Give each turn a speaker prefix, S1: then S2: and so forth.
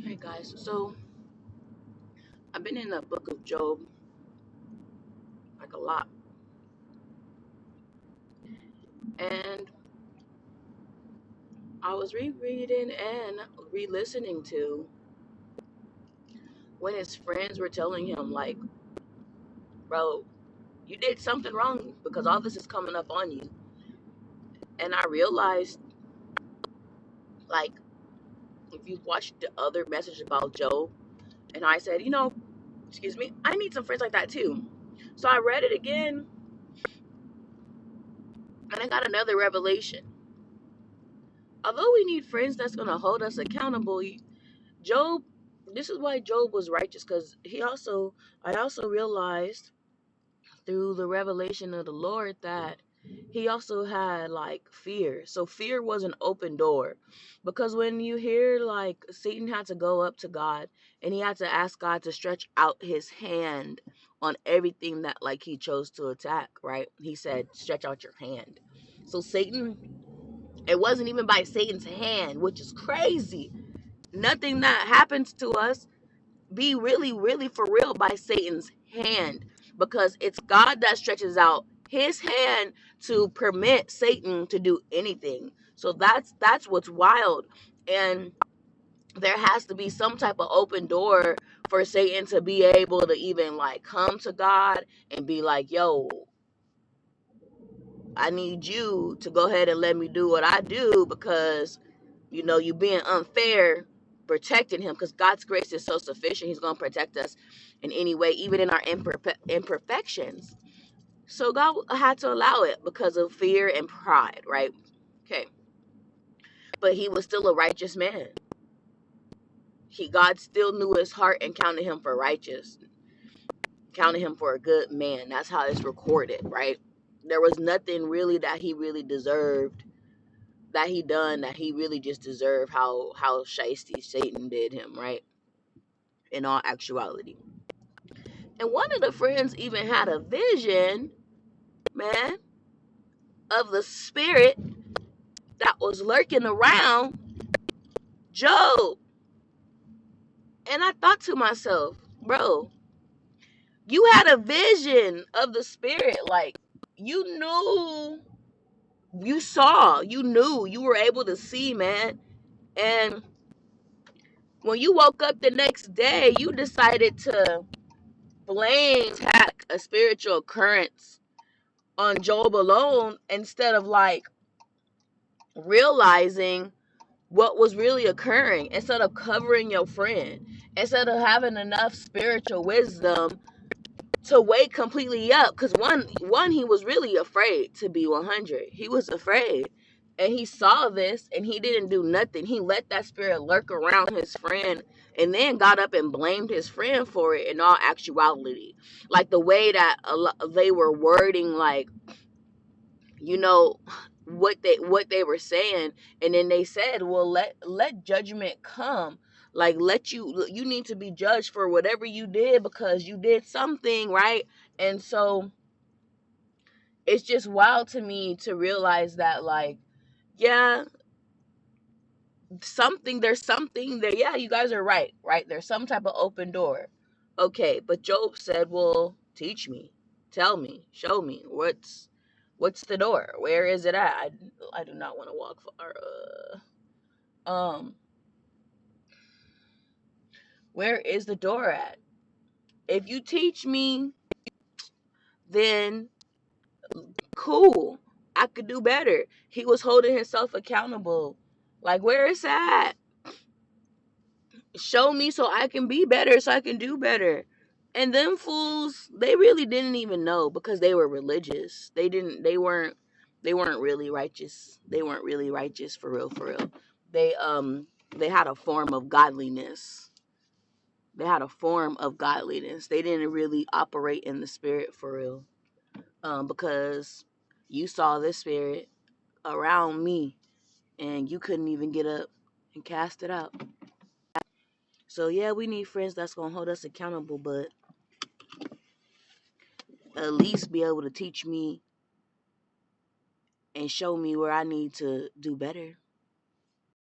S1: Hey guys, so I've been in the book of Job like a lot, and I was rereading and re-listening to when his friends were telling him, like, bro, you did something wrong because all this is coming up on you. And I realized, like, if you watched the other message about Job, and I said, excuse me, I need some friends like that too. So I read it again, and I got another revelation. Although we need friends that's going to hold us accountable, Job, this is why Job was righteous, because I also realized through the revelation of the Lord that he also had like fear. So fear was an open door, because when you hear like Satan had to go up to God and he had to ask God to stretch out his hand on everything that like he chose to attack, right? He said, stretch out your hand. So it wasn't even by Satan's hand, which is crazy. Nothing that happens to us be really, really for real by Satan's hand, because it's God that stretches out his hand to permit Satan to do anything. So that's what's wild. And there has to be some type of open door for Satan to be able to even like come to God and be like, yo, I need you to go ahead and let me do what I do, because you being unfair protecting him, because God's grace is so sufficient. He's going to protect us in any way, even in our imperfections. So God had to allow it because of fear and pride, right? Okay. But he was still a righteous man. God still knew his heart and counted him for righteous, counted him for a good man. That's how it's recorded, right? There was nothing really that he really deserved, that he done, that he really just deserved how shiesty Satan did him, right? In all actuality. And one of the friends even had a vision, man, of the spirit that was lurking around Job. And I thought to myself, bro, you had a vision of the spirit. Like, you knew, you knew, you were able to see, man. And when you woke up the next day, you decided to attack a spiritual occurrence on Job alone, instead of like realizing what was really occurring, instead of covering your friend, instead of having enough spiritual wisdom to wake completely up. Because one he was really afraid, to be 100. He was afraid, and he saw this and he didn't do nothing. He let that spirit lurk around his friend, and then got up and blamed his friend for it. In all actuality, like the way that they were wording, like, you know what they were saying. And then they said, well, let judgment come. Like, you need to be judged for whatever you did, because you did something, right? And so it's just wild to me to realize that, like, yeah, there's something there. Yeah, you guys are right, there's some type of open door. Okay, but Job said, well, teach me, tell me, show me, what's the door, where is it at? I do not want to walk far. Where is the door at? If you teach me, then cool, I could do better. He was holding himself accountable. Like, where is that? Show me so I can be better, so I can do better. And them fools, they really didn't even know, because they were religious. They weren't really righteous. They weren't really righteous for real, for real. They had a form of godliness. They had a form of godliness. They didn't really operate in the spirit for real. Because you saw this spirit around me and you couldn't even get up and cast it out. So yeah, we need friends that's gonna hold us accountable, but at least be able to teach me and show me where I need to do better.